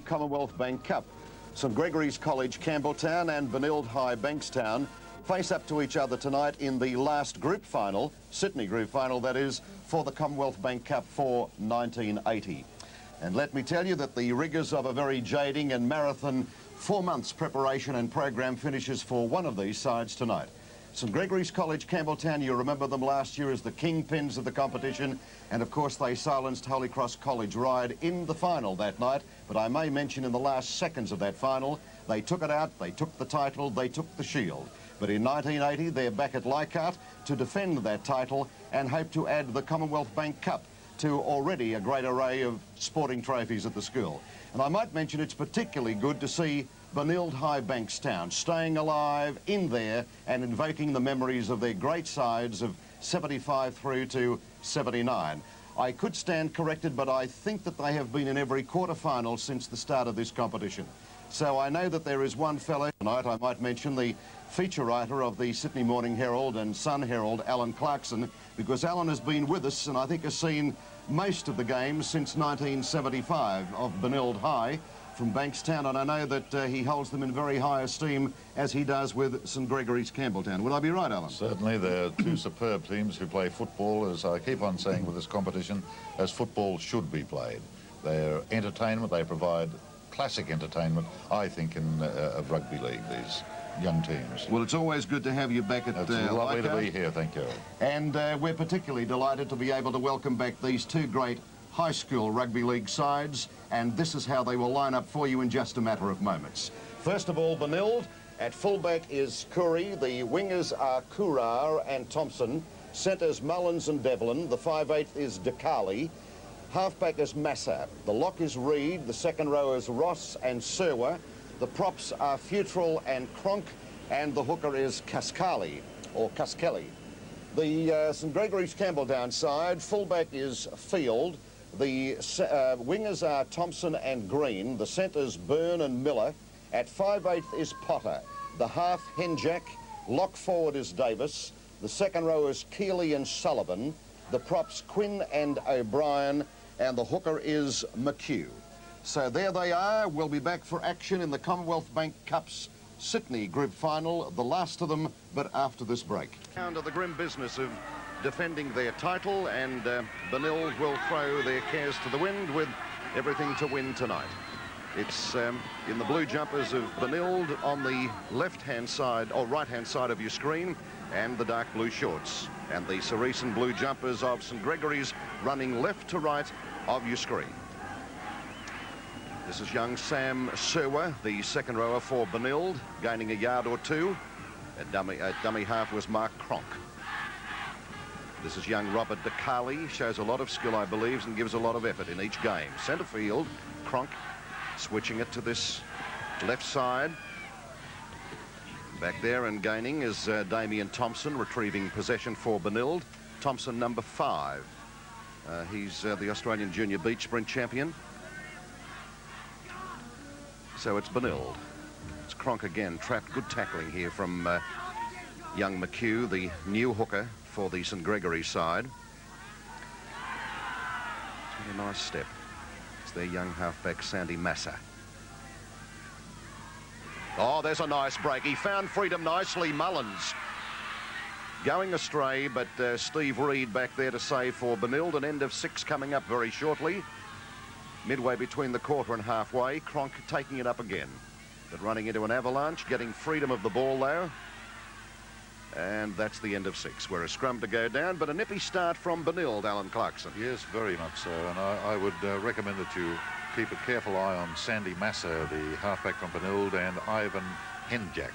Commonwealth Bank Cup. St Gregory's College Campbelltown and Benilde High Bankstown face up to each other tonight in the last group final, Sydney group final that is, for the Commonwealth Bank Cup for 1980. And let me tell you that the rigours of a very jading and marathon 4 months preparation and program finishes for one of these sides tonight. St Gregory's College Campbelltown, you remember them last year as the kingpins of the competition, and of course they silenced Holy Cross College Ryde in the final that night, but I may mention in the last seconds of that final, they took it out, they took the title, they took the shield. But in 1980, they're back at Leichhardt to defend that title and hope to add the Commonwealth Bank Cup to already a great array of sporting trophies at the school. And I might mention it's particularly good to see Benilde High Bankstown staying alive in there and invoking the memories of their great sides of 75 through to 79. I could stand corrected, but I think that they have been in every quarter-final since the start of this competition. So I know that there is one fellow tonight, I might mention the feature writer of the Sydney Morning Herald and Sun Herald, Alan Clarkson, because Alan has been with us and I think has seen most of the games since 1975 of Benilde High from Bankstown, and I know that he holds them in very high esteem, as he does with St Gregory's Campbelltown. Would I be right, Alan? Certainly, they're two superb teams who play football, as I keep on saying with this competition, as football should be played. They're entertainment, they provide classic entertainment, I think, in of rugby league, these young teams. Well, it's always good to have you back at It's lovely to be here, thank you. And we're particularly delighted to be able to welcome back these two great high school rugby league sides, and this is how they will line up for you in just a matter of moments. First of all, Benilde. At fullback is Curry, the wingers are Kurar and Thompson, centres Mullins and Devlin, the 5/8 is DeCarli, halfback is Massa, the lock is Reed, the second row is Ross and Serwa, the props are Futrell and Cronk, and the hooker is Cascali, or Caskelli. The St Gregory's Campbelltown side, fullback is Field, the wingers are Thompson and Green, the centres Byrne and Miller, at 5/8 is Potter, the half Henjack, lock forward is Davis, the second row is Keeley and Sullivan, the props Quinn and O'Brien, and the hooker is McHugh. So there they are. We'll be back for action in the Commonwealth Bank Cup's Sydney group final, the last of them, but after this break. Down to the grim business of defending their title, and Benilde will throw their cares to the wind with everything to win tonight. It's in the blue jumpers of Benilde on the left-hand side, or right-hand side of your screen, and the dark blue shorts. And the cerise and blue jumpers of St Gregory's running left to right of your screen. This is young Sam Serwa, the second rower for Benilde, gaining a yard or two. At dummy half was Mark Cronk. This is young Robert DeCarli, shows a lot of skill, I believe, and gives a lot of effort in each game. Centre field, Cronk switching it to this left side. Back there and gaining is Damien Thompson, retrieving possession for Benilde. Thompson, number 5. He's the Australian Junior Beach Sprint champion. So it's Benilde. It's Cronk again, trapped. Good tackling here from young McHugh, the new hooker for the St Gregory side. It's a nice step. It's their young halfback, Sandy Massa. Oh, there's a nice break. He found freedom nicely, Mullins. Going astray, but Steve Reed back there to save for Benilde. An end of 6 coming up very shortly. Midway between the quarter and halfway, Cronk taking it up again. But running into an avalanche, getting freedom of the ball though. And that's the end of 6. We're a scrum to go down, but a nippy start from Benilde, Alan Clarkson. Yes, very much so, and I would recommend that you keep a careful eye on Sandy Massa, the halfback from Benilde, and Ivan Henjack,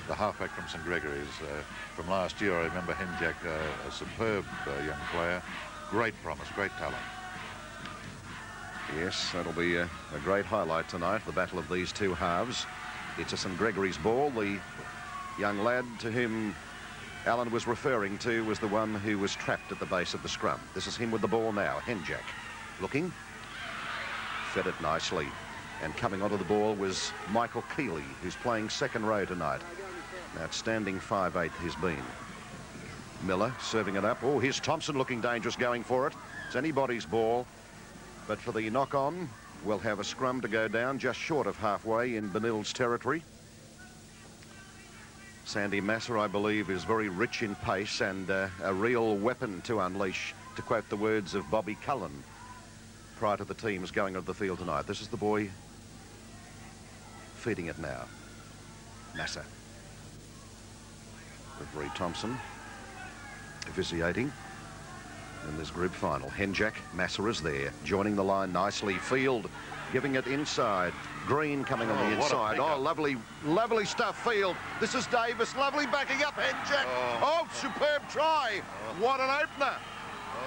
the halfback from St Gregory's. From last year, I remember Henjack, a superb young player. Great promise, great talent. Yes, that'll be a great highlight tonight, the battle of these two halves. It's a St Gregory's ball. The young lad to whom Alan was referring to was the one who was trapped at the base of the scrum. This is him with the ball now, Henjack. Looking, fed it nicely. And coming onto the ball was Michael Keeley, who's playing second row tonight. An outstanding 5/8 he's been. Miller serving it up. Oh, here's Thompson looking dangerous, going for it. It's anybody's ball. But for the knock-on, will have a scrum to go down just short of halfway in Benilde's territory. Sandy Masser, I believe, is very rich in pace and a real weapon to unleash, to quote the words of Bobby Cullen prior to the teams going onto the field tonight. This is the boy feeding it now. Masser. Referee Thompson officiating in this group final. Henjack, Masser is there, joining the line nicely. Field giving it inside. Green coming on the inside. Oh, lovely, lovely stuff, Field. This is Davis, lovely backing up, Henjack. Oh, superb try. What an opener.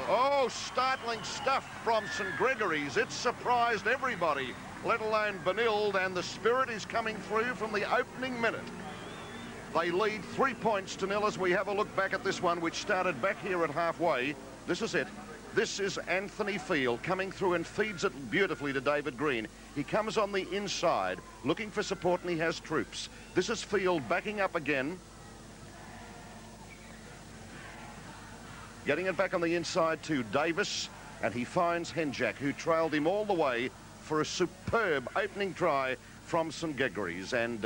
Oh, startling stuff from St Gregory's. It surprised everybody, let alone Benilde, and the spirit is coming through from the opening minute. They lead 3 points to nil as we have a look back at this one, which started back here at halfway. This is it. This is Anthony Field coming through and feeds it beautifully to David Green. He comes on the inside looking for support, and he has troops. This is Field backing up again. Getting it back on the inside to Davis, and he finds Henjack, who trailed him all the way for a superb opening try from St Gregory's, and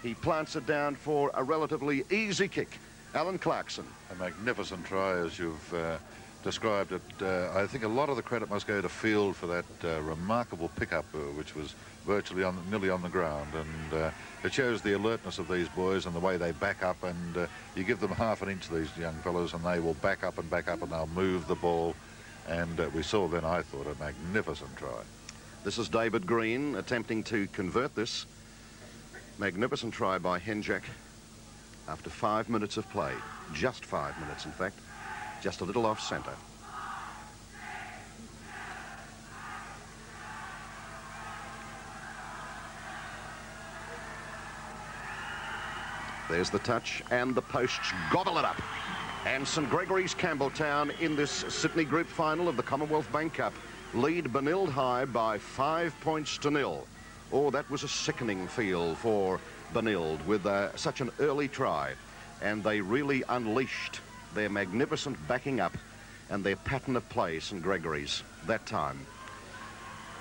he plants it down for a relatively easy kick. Alan Clarkson. A magnificent try, as you've described it. I think a lot of the credit must go to Field for that remarkable pickup, which was virtually nearly on the ground, and it shows the alertness of these boys and the way they back up, and you give them half an inch, these young fellows, and they will back up, and they'll move the ball, and we saw then, I thought, a magnificent try. This is David Green attempting to convert this. Magnificent try by Henjack after 5 minutes of play. Just 5 minutes, in fact. Just a little off centre. There's the touch, and the posts gobble it up. And St Gregory's Campbelltown in this Sydney Group final of the Commonwealth Bank Cup lead Benilde High by 5 points to nil. Oh, that was a sickening feel for Benilde with such an early try. And they really unleashed their magnificent backing up and their pattern of play, St Gregory's, that time.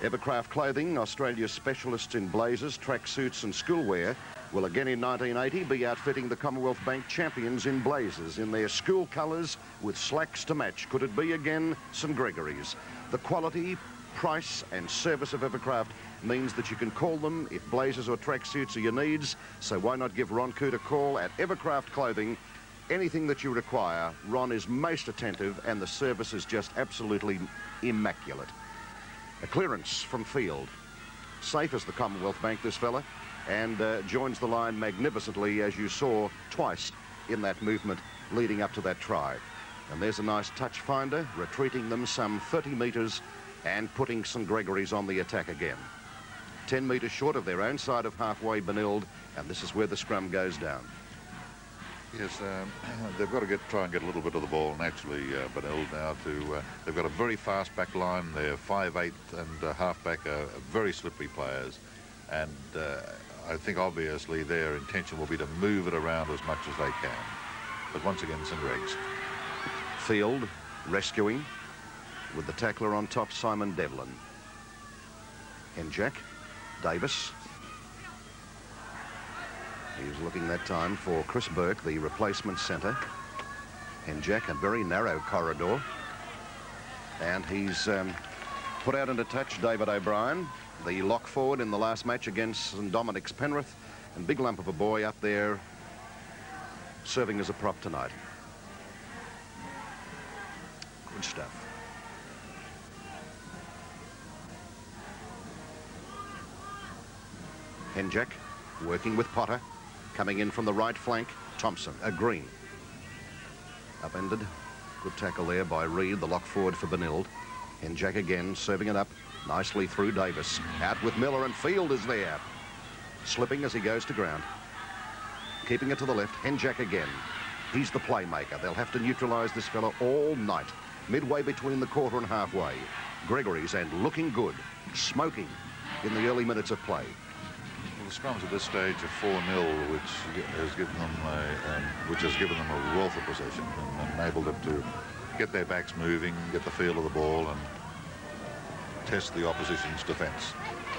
Evercraft Clothing, Australia's specialists in blazers, tracksuits and schoolwear, will again in 1980 be outfitting the Commonwealth Bank champions in blazers in their school colours with slacks to match. Could it be again St Gregory's? The quality, price and service of Evercraft means that you can call them if blazers or tracksuits are your needs, so why not give Ron Coote a call at Evercraft Clothing. Anything that you require, Ron is most attentive, and the service is just absolutely immaculate. A clearance from Field. Safe as the Commonwealth Bank, this fella, and joins the line magnificently, as you saw twice in that movement leading up to that try. And there's a nice touch finder, retreating them some 30 metres and putting St Gregory's on the attack again. 10 metres short of their own side of halfway, Benilde, and this is where the scrum goes down. Yes, they've got to try and get a little bit of the ball naturally, Benilde now. They've got a very fast back line. Their 5'8" and halfback are very slippery players, and I think obviously their intention will be to move it around as much as they can. But once again, St Greg's. Field rescuing with the tackler on top, Simon Devlin. Henjack, Davis. He's looking that time for Chris Burke, the replacement centre. Henjack, a very narrow corridor. And he's put out into touch David O'Brien, the lock forward in the last match against St Dominic's Penrith. And big lump of a boy up there serving as a prop tonight. Good stuff. Henjack working with Potter. Coming in from the right flank, Thompson, Green. Upended. Good tackle there by Reid, the lock forward for Benilde. Henjack again, serving it up nicely through Davis. Out with Miller, and Field is there. Slipping as he goes to ground. Keeping it to the left, Henjack again. He's the playmaker. They'll have to neutralise this fella all night. Midway between the quarter and halfway. Gregory's, and looking good. Smoking in the early minutes of play. The scrums at this stage are 4-0, which has given them a wealth of possession and enabled them to get their backs moving, get the feel of the ball, and test the opposition's defence.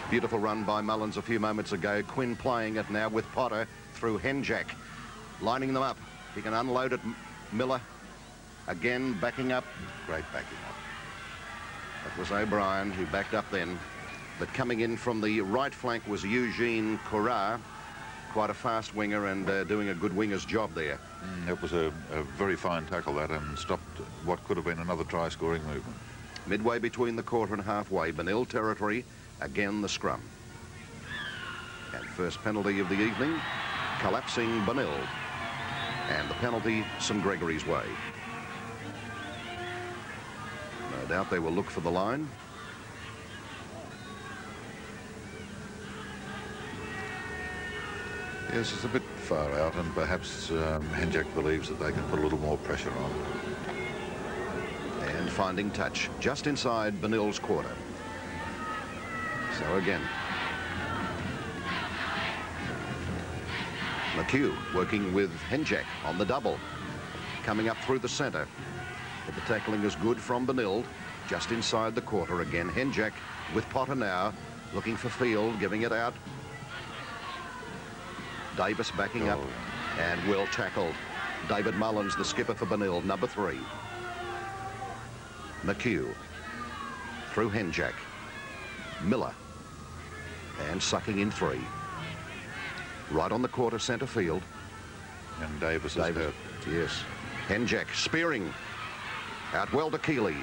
Beautiful run by Mullins a few moments ago. Quinn playing it now with Potter through Henjack, lining them up. He can unload it. Miller again backing up. Great backing up. That was O'Brien who backed up then. But coming in from the right flank was Eugene Corrat, quite a fast winger and doing a good winger's job there. It was a very fine tackle that, and stopped what could have been another try-scoring movement. Midway between the quarter and halfway, Benilde territory, again the scrum. And first penalty of the evening, collapsing Benilde. And the penalty St Gregory's way. No doubt they will look for the line. Yes, it's a bit far out, and perhaps Henjack believes that they can put a little more pressure on. And finding touch just inside Benilde's quarter. So again, McHugh working with Henjack on the double, coming up through the centre. But the tackling is good from Benilde, just inside the quarter again. Henjack with Potter now, looking for field, giving it out. Davis backing up, and well tackled. David Mullins, the skipper for Benilde, number 3. McHugh through Henjack. Miller, and sucking in 3. Right on the quarter centre field. And Davis is hurt. Yes. Henjack spearing. Out well to Keeley.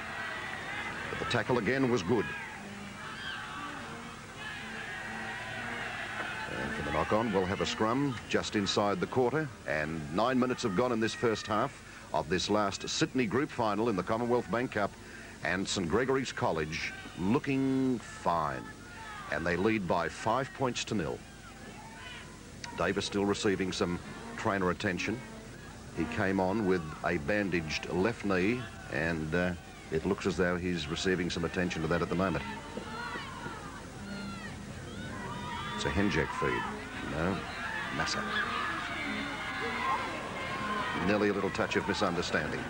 But the tackle again was good. And for the knock-on, we'll have a scrum just inside the quarter. And 9 minutes have gone in this first half of this last Sydney Group final in the Commonwealth Bank Cup. And St Gregory's College looking fine. And they lead by 5 points to 0. Davis still receiving some trainer attention. He came on with a bandaged left knee, and it looks as though he's receiving some attention to that at the moment. It's a Henjack feed. No, Massa. Nearly a little touch of misunderstanding.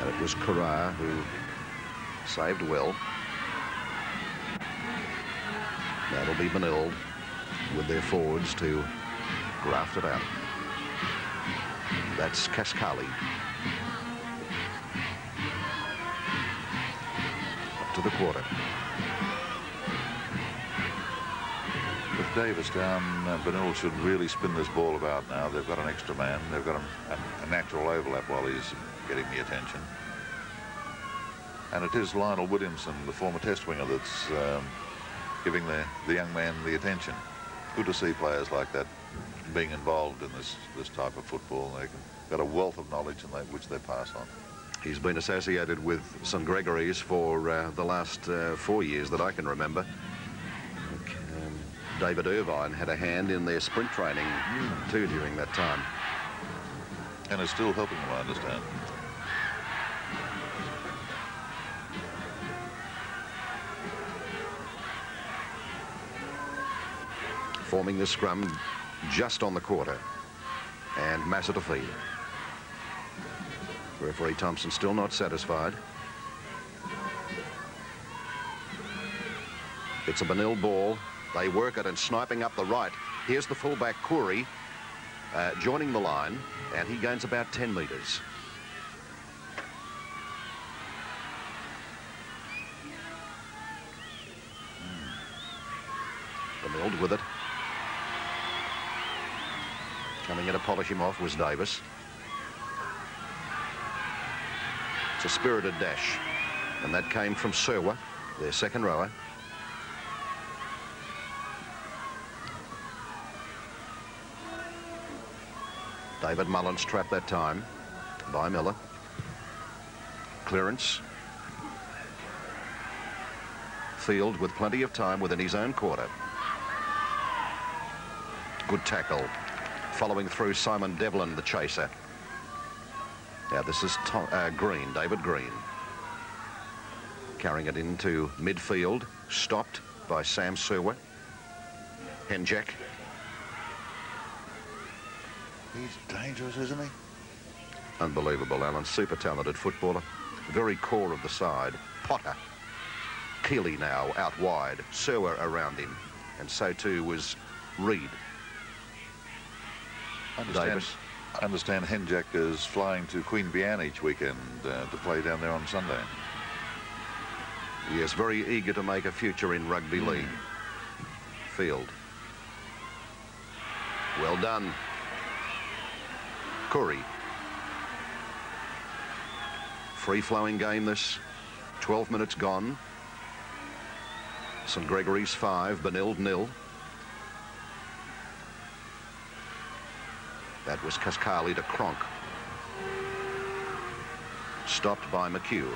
And it was Corrat who saved well. That'll be Benilde with their forwards to graft it out. That's Cascali. Up to the quarter. With Davis down, Benilde should really spin this ball about now. They've got an extra man. They've got a natural overlap while he's getting the attention. And it is Lionel Williamson, the former test winger, that's giving the young man the attention. Good to see players like that being involved in this type of football. They've got a wealth of knowledge which they pass on. He's been associated with St Gregory's for the last 4 years that I can remember. David Irvine had a hand in their sprint training too during that time. And is still helping them, I understand. Forming the scrum just on the quarter. And Massa to feed. Referee Thompson still not satisfied. It's a Benilde ball. They work it and sniping up the right. Here's the fullback, Corey, joining the line, and he gains about 10 metres. Benilde with it. Coming in to polish him off was Davis. It's a spirited dash, and that came from Serwa, their second rower. David Mullins trapped that time by Miller. Clearance. Field with plenty of time within his own quarter. Good tackle. Following through Simon Devlin, the chaser. Now this is Green, David Green. Carrying it into midfield. Stopped by Sam Serwa. Henjack. He's dangerous, isn't he? Unbelievable, Alan. Super talented footballer. Very core of the side. Potter. Keeley now out wide, Serwer around him, and so too was Reed. I understand Henjack is flying to Queen Vianne each weekend to play down there on Sunday. He is very eager to make a future in rugby league. Field. Well done. Curry. Free-flowing game this. 12 minutes gone. St Gregory's 5, Benilde 0. That was Cascali to Cronk. Stopped by McHugh.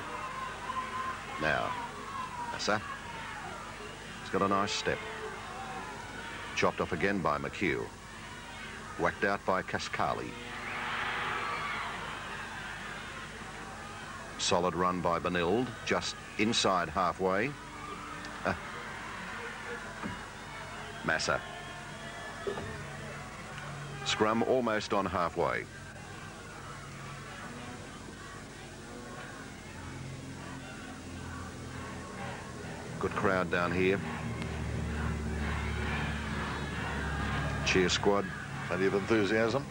Now, Massa. He's got a nice step. Chopped off again by McHugh. Whacked out by Cascali. Solid run by Benilde, just inside halfway. Massa. Scrum almost on halfway. Good crowd down here. Cheer squad. Plenty of enthusiasm.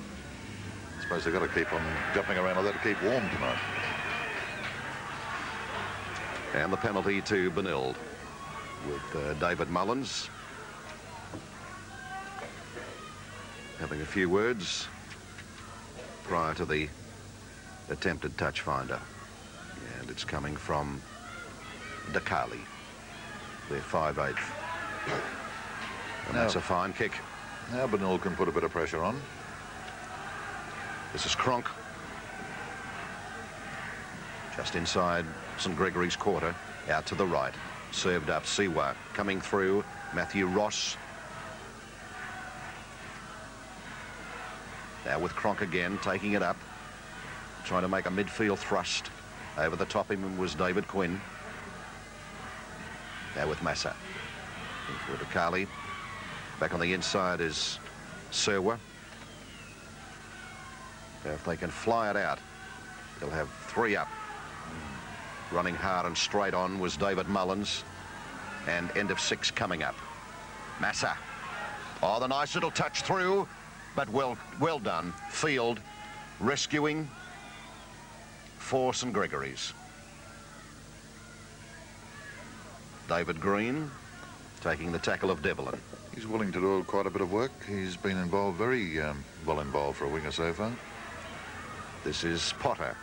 I suppose they've got to keep on jumping around like that to keep warm tonight. And the penalty to Benilde with David Mullins having a few words prior to the attempted touch finder. And it's coming from Dakali, their 5/8. And that's a fine kick. Now Benilde can put a bit of pressure on. This is Cronk. Just inside St Gregory's quarter, out to the right. Served up Siwa, coming through, Matthew Ross. Now with Cronk again, taking it up, trying to make a midfield thrust. Over the top of him was David Quinn. Now with Massa. In for Dakali. Back on the inside is Serwer. Now if they can fly it out, they'll have 3 up. Running hard and straight on was David Mullins. And end of 6 coming up. Massa. Oh, the nice little touch through, but well done. Field rescuing for St Gregory's. David Green taking the tackle of Devlin. He's willing to do quite a bit of work. He's been involved, very well involved for a winger so far. This is Potter,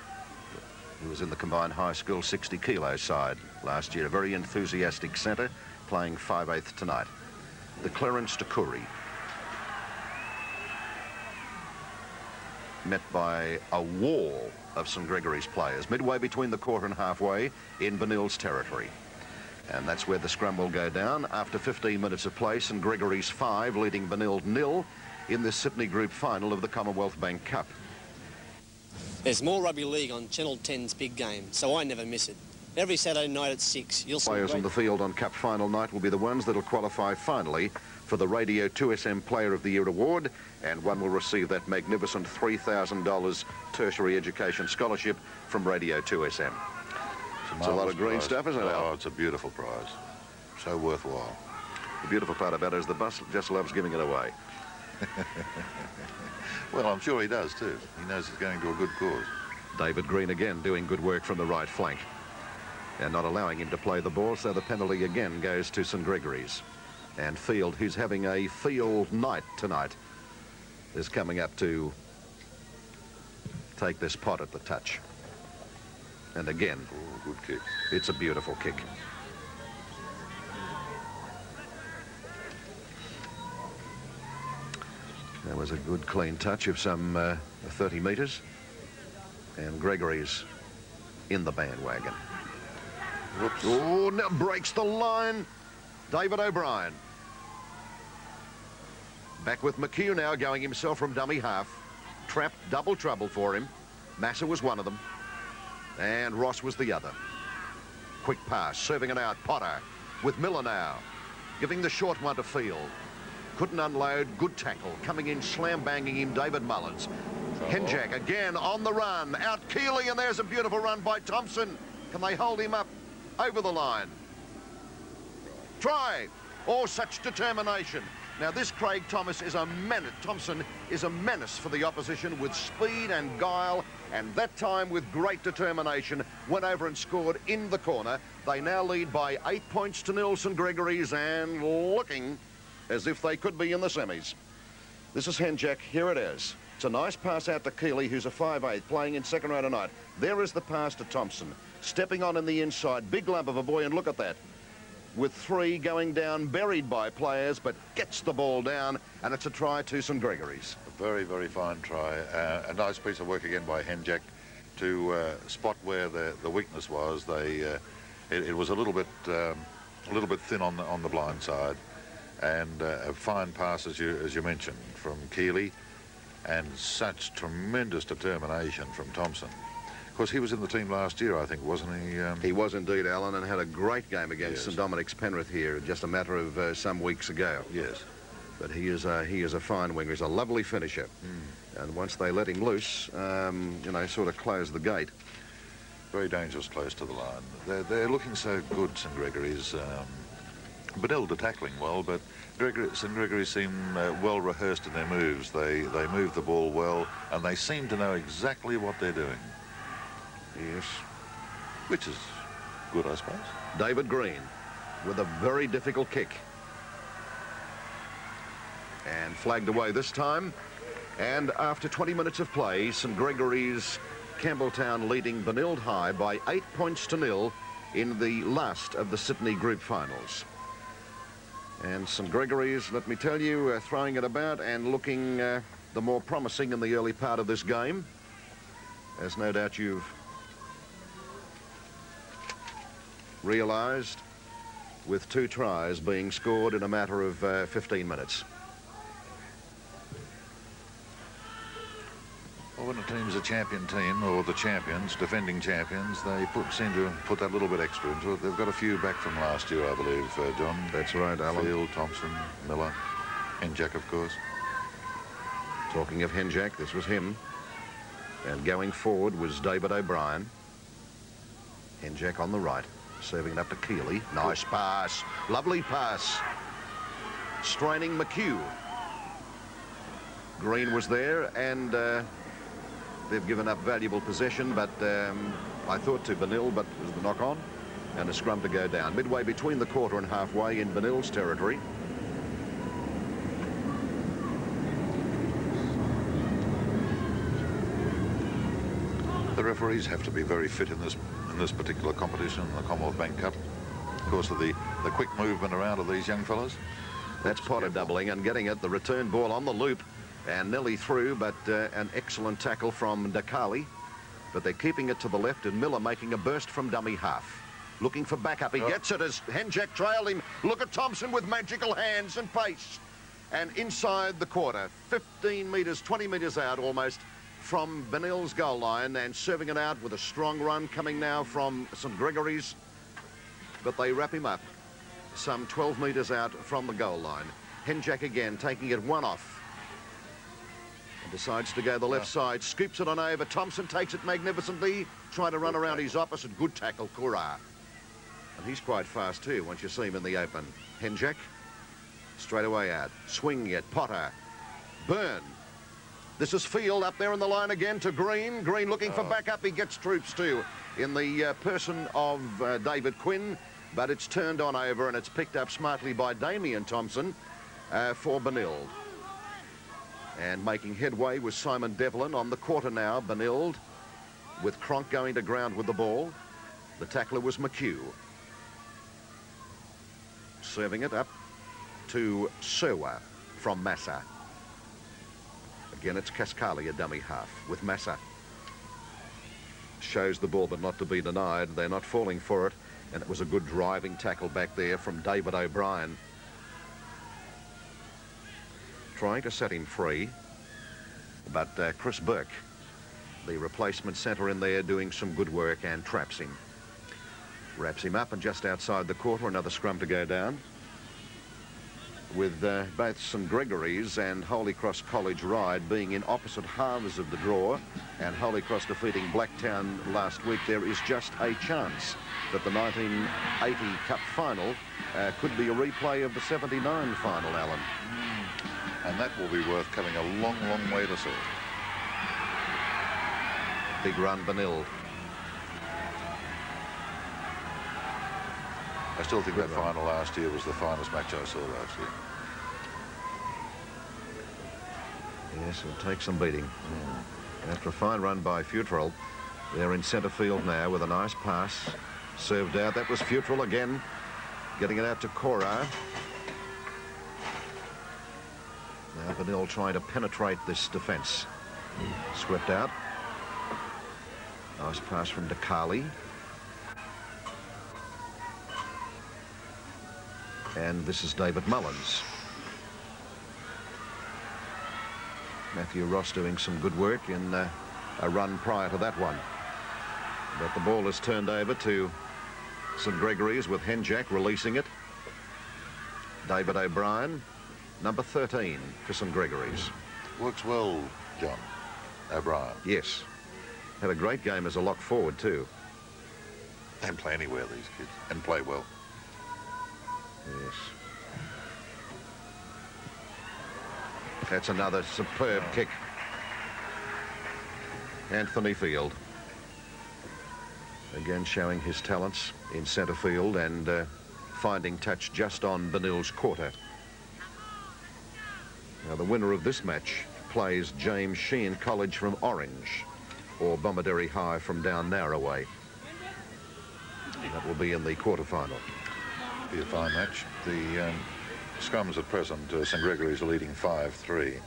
who was in the combined high school 60 kilo side last year. A very enthusiastic centre, playing 5/8 tonight. The clearance to Curry. Met by a wall of St Gregory's players, midway between the quarter and halfway in Benilde's territory. And that's where the scrum will go down after 15 minutes of play. St Gregory's 5 leading Benilde 0 in the Sydney Group final of the Commonwealth Bank Cup. There's more rugby league on Channel 10's Big Game, so I never miss it. Every Saturday night at 6, you'll see players on the field on Cup final night will be the ones that'll qualify finally for the Radio 2SM Player of the Year award, and one will receive that magnificent $3,000 tertiary education scholarship from Radio 2SM. It's a lot of green stuff, isn't it, Al? Oh, it's a beautiful prize. So worthwhile. The beautiful part about it is the boss just loves giving it away. Well, I'm sure he does too. He knows it's going to a good cause. David Green again doing good work from the right flank and not allowing him to play the ball, so the penalty again goes to St Gregory's. And Field, who's having a field night tonight, is coming up to take this pot at the touch. And again, oh, good kick. It's a beautiful kick. That was a good clean touch of some 30 metres. And Gregory's in the bandwagon. Whoops. Oh, now breaks the line. David O'Brien. Back with McHugh now, going himself from dummy half. Trapped, double trouble for him. Massa was one of them. And Ross was the other. Quick pass, serving it out. Potter with Miller now. Giving the short one to Field. Couldn't unload, good tackle. Coming in, slam-banging him, David Mullins. Henjack again on the run. Out Keeley, and there's a beautiful run by Thompson. Can they hold him up over the line? Try! Oh, such determination. Now, this Craig Thompson is a menace for the opposition with speed and guile, and that time with great determination went over and scored in the corner. They now lead by 8 points to St Gregory's and looking as if they could be in the semis. This is Henjack. Here it is. It's a nice pass out to Keeley, who's a 5'8", playing in second row tonight. There is the pass to Thompson. Stepping on in the inside. Big lump of a boy, and look at that. With 3 going down, buried by players, but gets the ball down, and it's a try to St Gregory's. A very, very fine try. A nice piece of work again by Henjack to spot where the weakness was. It was a little bit thin on the blind side, and a fine pass, as you mentioned, from Keeley, and such tremendous determination from Thompson. Of course, he was in the team last year, I think, wasn't he? He was indeed, Alan, and had a great game against Yes. St Dominic's Penrith here just a matter of some weeks ago. Yes. But he is a fine winger. He's a lovely finisher. And once they let him loose, you know, sort of close the gate. Very dangerous close to the line. They're looking so good, St Gregory's. Benilde tackling well, but St Gregory seem well rehearsed in their moves. They move the ball well, and they seem to know exactly what they're doing. Yes. Which is good, I suppose. David Green with a very difficult kick. And flagged away this time. And after 20 minutes of play, St Gregory's Campbelltown leading Benilde High by 8 points to 0 in the last of the Sydney Group Finals. And St Gregory's, let me tell you, throwing it about and looking the more promising in the early part of this game, as no doubt you've realised, with 2 tries being scored in a matter of 15 minutes. Well, when a team's a champion team, or the champions, defending champions, they seem to put that little bit extra into it. They've got a few back from last year, I believe, John. That's right, Alan. Field, Thompson, Miller, Henjack, of course. Talking of Henjack, this was him. And going forward was David O'Brien. Henjack on the right, serving it up to Keeley. Nice pass. Lovely pass. Straining McHugh. Green was there, and they've given up valuable possession, but I thought to Benilde, but it was the knock-on and a scrum to go down. Midway between the quarter and halfway in Benilde's territory. The referees have to be very fit in this particular competition, the Commonwealth Bank Cup, because of the quick movement around of these young fellas. That's Potter doubling and getting it. The return ball on the loop and nearly through, but an excellent tackle from Dakali. But they're keeping it to the left, and Miller making a burst from dummy half. Looking for backup. He gets it as Henjack trailed him. Look at Thompson with magical hands and pace. And inside the quarter, 15 metres, 20 metres out almost from Benilde's goal line, and serving it out with a strong run coming now from St Gregory's. But they wrap him up some 12 metres out from the goal line. Henjack again taking it one off. And decides to go the left side, scoops it on over. Thompson takes it magnificently, trying to run around his opposite. Good tackle, Kura. And he's quite fast too once you see him in the open. Henjack, straight away out. Swinging it, Potter. Byrne. This is Field up there in the line again to Green. Green looking for backup. He gets troops too in the person of David Quinn. But it's turned on over and it's picked up smartly by Damien Thompson for Benilde. And making headway with Simon Devlin on the quarter now. Benilde with Cronk going to ground with the ball. The tackler was McHugh. Serving it up to Serwa from Massa. Again, it's Cascali, a dummy half, with Massa. Shows the ball, but not to be denied. They're not falling for it. And it was a good driving tackle back there from David O'Brien. Trying to set him free. But Chris Burke, the replacement centre in there, doing some good work and traps him. Wraps him up, and just outside the quarter, another scrum to go down. With both St Gregory's and Holy Cross College Ryde being in opposite halves of the draw, and Holy Cross defeating Blacktown last week, there is just a chance that the 1980 Cup final could be a replay of the 79 final, Alan. And that will be worth coming a long, long way to see. Big run, Benilde. I still think that final last year was the finest match I saw last year. Yes, it'll take some beating. After a fine run by Futrell, they're in centre field now with a nice pass. Served out. That was Futrell again, getting it out to Cora. Now Benilde trying to penetrate this defence. Swept out. Nice pass from DeCarli. And this is David Mullins. Matthew Ross doing some good work in a run prior to that one. But the ball is turned over to St Gregory's with Henjack releasing it. David O'Brien, number 13 for St Gregory's. Works well, John. O'Brien. Yes. Had a great game as a lock forward too. They can play anywhere, these kids, and play well. Yes. That's another superb kick. Anthony Field. Again showing his talents in centre field and finding touch just on Benilde's quarter. Now the winner of this match plays James Sheen College from Orange or Bomaderry High from down Narroway. That will be in the quarter-final. Be a fine match. The scrums at present, St Gregory's are leading 5-3.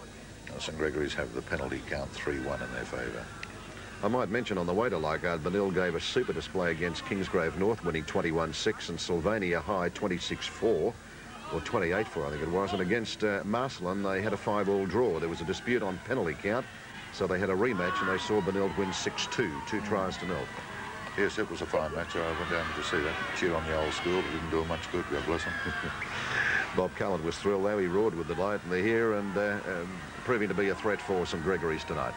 St Gregory's have the penalty count 3-1 in their favour. I might mention on the way to Leichhardt, Benilde gave a super display against Kingsgrave North, winning 21-6, and Sylvania High 26-4, or 28-4 I think it was, and against Marcelin they had a 5-all draw. There was a dispute on penalty count, so they had a rematch and they saw Benilde win 6-2, 2 tries to 0. Yes, it was a fine match. I went down to see that. Cheered on the old school, but didn't do him much good, God bless him. Bob Cullen was thrilled though. He roared with delight in the here and proving to be a threat for St Gregory's tonight.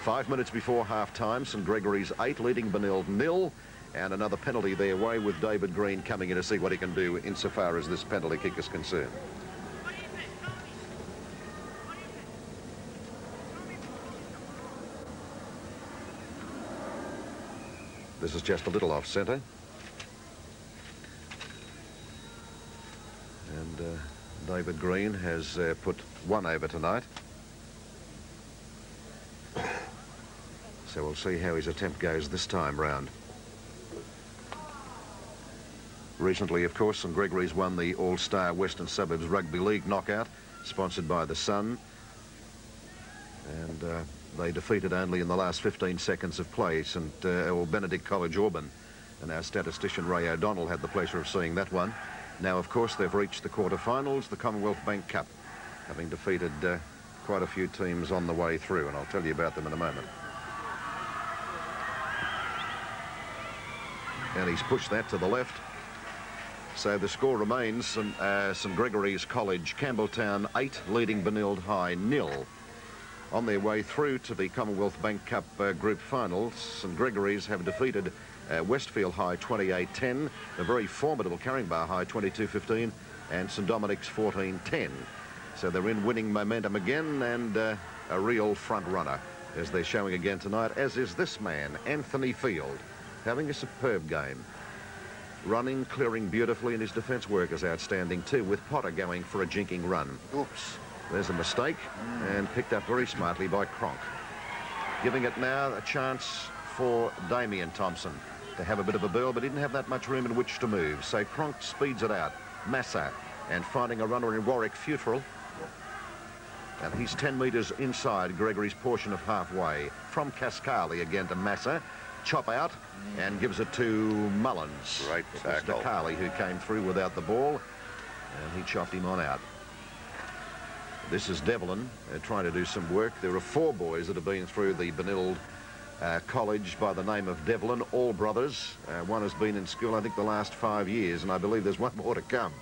5 minutes before half-time, St Gregory's 8, leading Benilde 0, and another penalty their way with David Green coming in to see what he can do insofar as this penalty kick is concerned. This is just a little off-centre. And David Green has put 1 over tonight. So we'll see how his attempt goes this time round. Recently, of course, St Gregory's won the All-Star Western Suburbs Rugby League knockout, sponsored by the Sun. And they defeated only in the last 15 seconds of play Benedict College Auburn. And our statistician Ray O'Donnell had the pleasure of seeing that one. Now, of course, they've reached the quarter-finals, the Commonwealth Bank Cup, having defeated quite a few teams on the way through, and I'll tell you about them in a moment. And he's pushed that to the left. So the score remains St Gregory's College, Campbelltown 8, leading Benilde High 0. On their way through to the Commonwealth Bank Cup group finals, St Gregory's have defeated Westfield High 28-10, the very formidable Caringbah High 22-15, and St Dominic's 14-10. So they're in winning momentum again and a real front runner, as they're showing again tonight, as is this man, Anthony Field, having a superb game. Running, clearing beautifully, and his defence work is outstanding too, with Potter going for a jinking run. Oops. There's a mistake, and picked up very smartly by Cronk. Giving it now a chance for Damien Thompson to have a bit of a burl, but didn't have that much room in which to move. So Cronk speeds it out. Massa, and finding a runner in Warwick Futrell. And he's 10 metres inside Gregory's portion of halfway. From Cascali again to Massa. Chop out and gives it to Mullins. Great tackle. It was DeCarli who came through without the ball, and he chopped him on out. This is Devlin trying to do some work. There are 4 boys that have been through the Benilde College by the name of Devlin, all brothers. One has been in school, I think, the last 5 years, and I believe there's one more to come.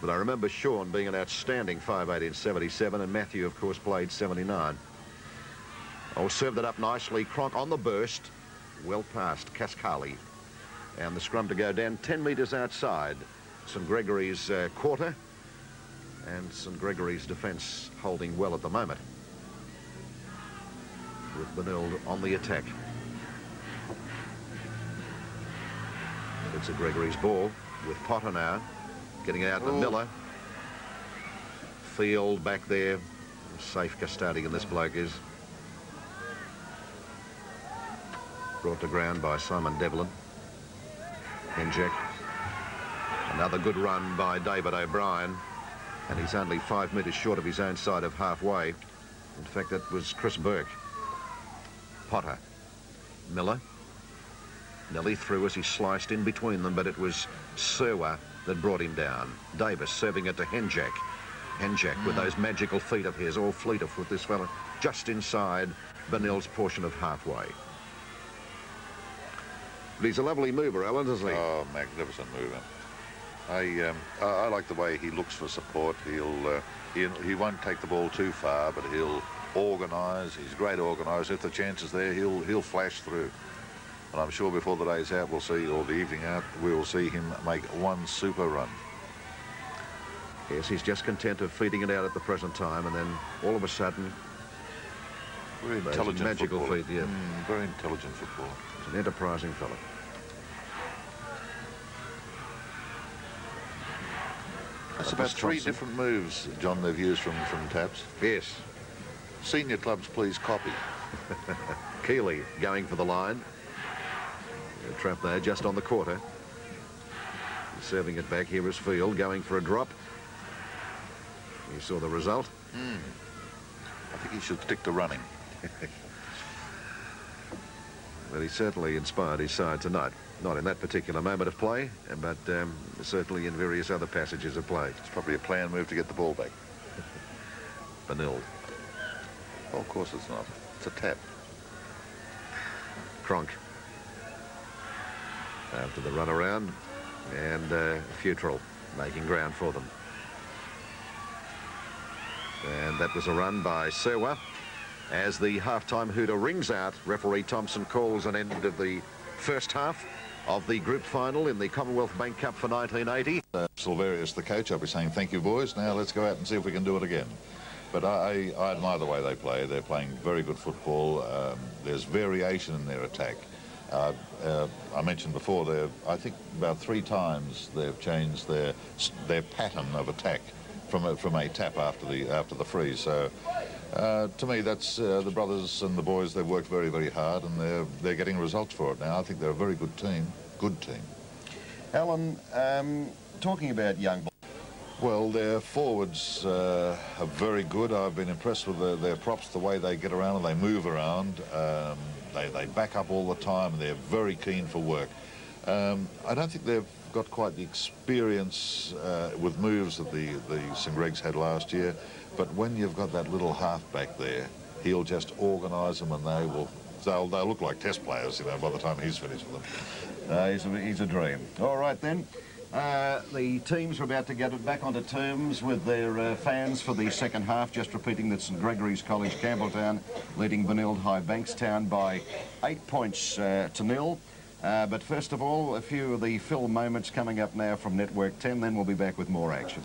But I remember Sean being an outstanding 5'8" in 77, and Matthew, of course, played 79. Oh, served it up nicely. Cronk on the burst. Well past Cascali. And the scrum to go down 10 metres outside St Gregory's quarter, and St Gregory's defence holding well at the moment, with Benilde on the attack. It's St Gregory's ball with Potter now getting out to Miller. Field back there, safe custodian this bloke is. Brought to ground by Simon Devlin. Henjek. Another good run by David O'Brien, and he's only 5 metres short of his own side of halfway. In fact, that was Chris Burke. Potter. Miller. Nearly through as he sliced in between them, but it was Serwa that brought him down. Davis serving it to Henjek. Henjek with those magical feet of his, all fleet of foot, this fella, just inside Benilde's portion of halfway. But he's a lovely mover, Alan, isn't he? Oh, magnificent mover. I like the way he looks for support. He won't take the ball too far, but he'll organise. He's a great organiser. If the chance is there, he'll flash through. And I'm sure before the day's out, we'll see, or the evening out, we will see him make one super run. Yes, he's just content of feeding it out at the present time, and then all of a sudden, very intelligent magical footballer. feet, yeah. Very intelligent footballer. He's an enterprising fellow. That's about 3 different moves, John, they've used from taps. Yes. Senior clubs, please copy. Keeley going for the line. A trap there just on the quarter. He's serving it back. Here is Field going for a drop. You saw the result. I think he should stick to running. Well, he certainly inspired his side tonight. Not in that particular moment of play, but certainly in various other passages of play. It's probably a planned move to get the ball back. Benilde. Oh, of course it's not. It's a tap. Cronk. After the run around, and Futrell making ground for them. And that was a run by Serwa. As the half-time hooter rings out, referee Thompson calls an end of the first half of the group final in the Commonwealth Bank Cup for 1980. Silverius, the coach, I'll be saying, thank you, boys. Now let's go out and see if we can do it again. But I admire the way they play. They're playing very good football. There's variation in their attack. I mentioned before, I think about 3 times they've changed their pattern of attack from a tap after the freeze. So to me, that's the brothers and the boys. They've worked very, very hard, and they're getting results for it now. I think they're a very good team. Good team. Alan, talking about young. Well, their forwards are very good. I've been impressed with their props, the way they get around and they move around. They back up all the time, and they're very keen for work. I don't think they've got quite the experience with moves that the St Gregs had last year, but when you've got that little half-back there, he'll just organise them, and they'll look like test players, you know, by the time he's finished with them. He's a dream. All right, then. The teams are about to get it back onto terms with their fans for the second half. Just repeating that St Gregory's College Campbelltown leading Benilde High Bankstown by 8 points to 0. But first of all, a few of the film moments coming up now from Network 10, then we'll be back with more action.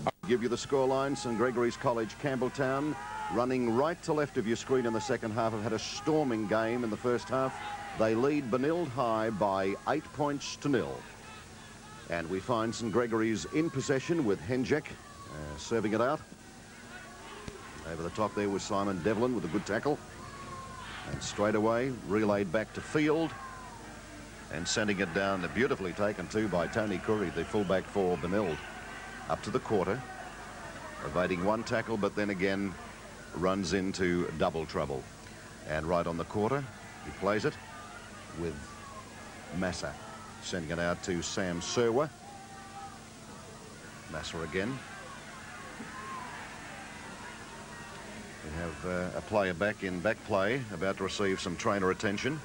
I'll give you the scoreline. St Gregory's College Campbelltown running right to left of your screen in the second half have had a storming game in the first half. They lead Benilde High by 8 points to 0. And we find St Gregory's in possession with Henjek serving it out. Over the top there was Simon Devlin with a good tackle. And straight away relayed back to Field. And sending it down, beautifully taken too by Tony Curry, the fullback for Benilde. Up to the quarter. Evading one tackle, but then again runs into double trouble. And right on the quarter, he plays it with Massa. Sending it out to Sam Serwa. Massa again. We have a player back in back play, about to receive some trainer attention.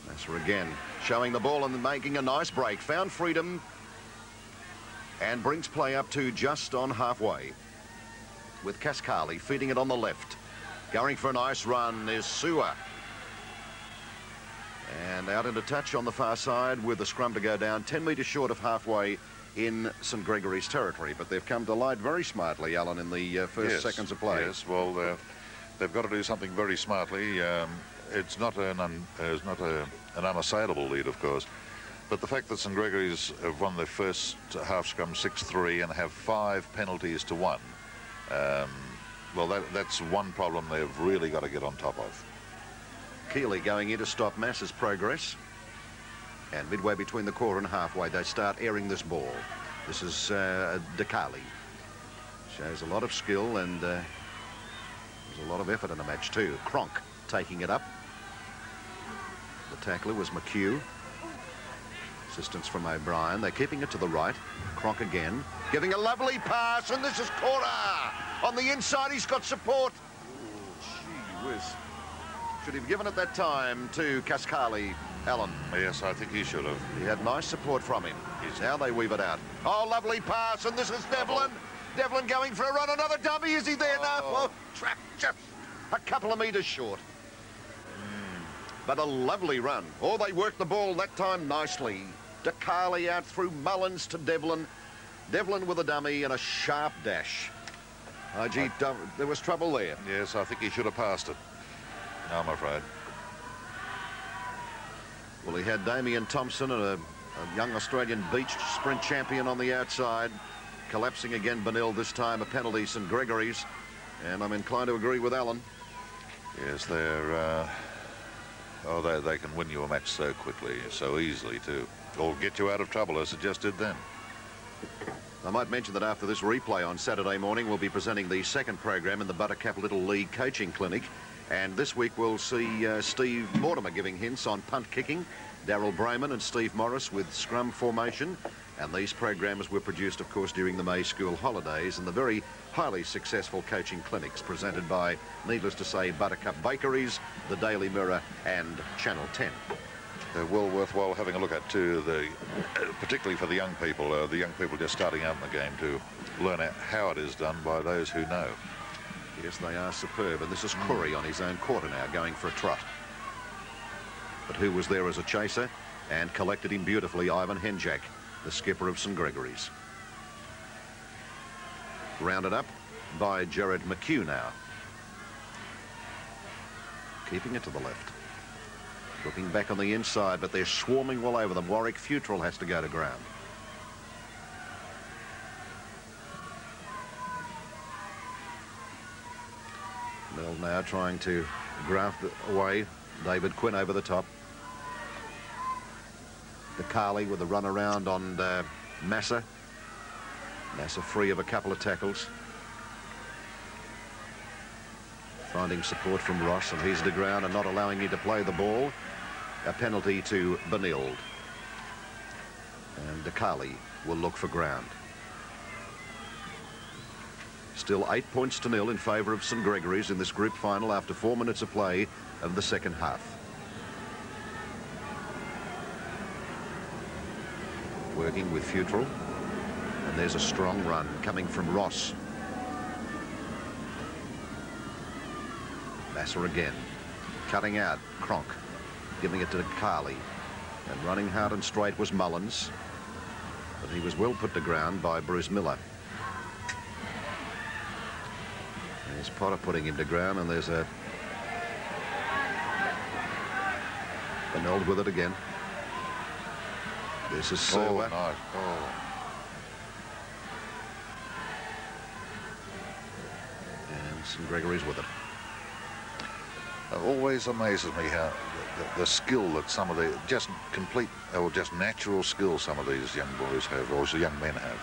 Massa again, showing the ball and making a nice break. Found freedom and brings play up to just on halfway. With Cascali feeding it on the left. Going for a nice run is Sewer. And out into touch on the far side with the scrum to go down 10 metres short of halfway in St Gregory's territory. But they've come to light very smartly, Alan, in the first seconds of play. Yes, well, they've got to do something very smartly. It's not an unassailable lead, of course. But the fact that St Gregory's have won their first half scrum 6-3 and have 5 penalties to 1, well, that's one problem they've really got to get on top of. Keeley going in to stop Massa's progress. And midway between the quarter and halfway, they start airing this ball. This is DeCarli. Shows a lot of skill, and there's a lot of effort in the match too. Cronk taking it up. The tackler was McHugh. Assistance from O'Brien. They're keeping it to the right. Cronk again, giving a lovely pass, and this is Cora. On the inside, he's got support. Ooh, gee whiz. Should have given it that time to Cascali, Alan. Yes, I think he should have. He had nice support from him. Now they weave it out. Oh, lovely pass, and this is Devlin. Devlin going for a run. Another dummy. Is he there now? Oh, trapped just a couple of metres short. But a lovely run. Oh, they worked the ball that time nicely. DeCarli out through Mullins to Devlin. Devlin with a dummy and a sharp dash. Oh, gee, there was trouble there. Yes, I think he should have passed it, I'm afraid. Well, he had Damien Thompson and a young Australian beach sprint champion on the outside. Collapsing again, Benilde, this time a penalty, St Gregory's. And I'm inclined to agree with Alan. Yes, they're... oh, they can win you a match so quickly, so easily, too. Or get you out of trouble, as it just did then. I might mention that after this replay on Saturday morning, we'll be presenting the second program in the Buttercup Little League Coaching Clinic. And this week we'll see Steve Mortimer giving hints on punt kicking, Darryl Brayman and Steve Morris with scrum formation. And these programs were produced, of course, during the May school holidays and the very highly successful coaching clinics presented by, needless to say, Buttercup Bakeries, the Daily Mirror and Channel 10. They're well worthwhile having a look at, too, particularly for the young people just starting out in the game, to learn how it is done by those who know. Yes, they are superb, and this is Curry on his own quarter now, going for a trot. But who was there as a chaser and collected him beautifully? Ivan Henjak, the skipper of St Gregory's. Rounded up by Jared McHugh now. Keeping it to the left. Looking back on the inside, but they're swarming all over them. Warwick Futrell has to go to ground. Mel now trying to graft away. David Quinn over the top. DeCarli with a run around on Massa. Massa free of a couple of tackles. Finding support from Ross, and he's to ground and not allowing you to play the ball. A penalty to Benilde. And DeCarli will look for ground. Still 8 points to 0 in favour of St Gregory's in this group final after 4 minutes of play of the second half. Working with Futrell. And there's a strong run coming from Ross. Massa again. Cutting out. Cronk. Giving it to DeCarli. And running hard and straight was Mullins. But he was well put to ground by Bruce Miller. There's Potter putting him to ground, and there's a Benilde with it again. This is Server. Oh, nice. Oh. And St Gregory's with it. It always amazes me how the skill that some of the just natural skill some of these young boys have, or young men have.